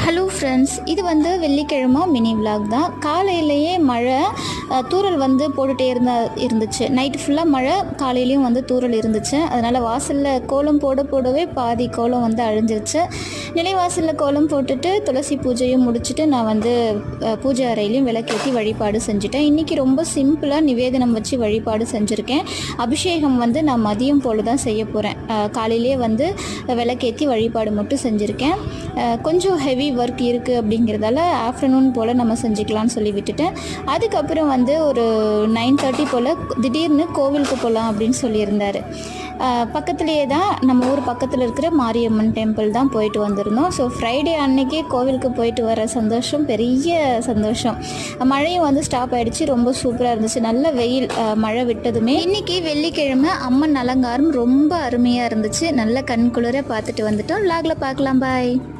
Hello friends, இது வந்து வெள்ளிக்கிழமை மினி விலாக் தான். காலையிலேயே மழை தூறல் வந்து போட்டுகிட்டே இருந்துச்சு. நைட்டு ஃபுல்லாக மழை, காலையிலையும் வந்து தூறல் இருந்துச்சு. அதனால் வாசலில் கோலம் போடவே பாதி கோலம் வந்து அழிஞ்சிருச்சு. நிலைவாசலில் கோலம் போட்டுட்டு துளசி பூஜையும் முடிச்சுட்டு நான் வந்து பூஜை அறையிலையும் விளக்கேற்றி வழிபாடு செஞ்சுட்டேன். இன்றைக்கி ரொம்ப சிம்பிளாக நிவேதனம் வச்சு வழிபாடு செஞ்சுருக்கேன். அபிஷேகம் வந்து நான் மதியம் போல் தான் செய்ய போகிறேன். காலையிலேயே வந்து விளக்கேற்றி வழிபாடு மட்டும் செஞ்சுருக்கேன். கொஞ்சம் ஹெவி ஒர்க் இருக்குது அப்படிங்கிறதால ஆஃப்டர்நூன் போல் நம்ம செஞ்சுக்கலான்னு சொல்லி விட்டுட்டேன். அதுக்கப்புறம் வந்து ஒரு 9:30 போல் திடீர்னு கோவிலுக்கு போகலாம் அப்படின்னு சொல்லியிருந்தார். பக்கத்துலேயே தான் நம்ம ஊர் பக்கத்தில் இருக்கிற மாரியம்மன் டெம்பிள் தான் போயிட்டு வந்திருந்தோம். ஸோ ஃப்ரைடே அன்னைக்கே கோவிலுக்கு போயிட்டு வர சந்தோஷம் பெரிய சந்தோஷம். மழையும் வந்து ஸ்டாப் ஆகிடுச்சு. ரொம்ப சூப்பராக இருந்துச்சு. நல்ல வெயில் மழை விட்டதுமே. இன்றைக்கி வெள்ளிக்கிழமை அம்மன் அலங்காரம் ரொம்ப அருமையாக இருந்துச்சு. நல்ல கண்குளிர பார்த்துட்டு வந்துட்டோம். வ்ளாகில் பார்க்கலாம். பாய்.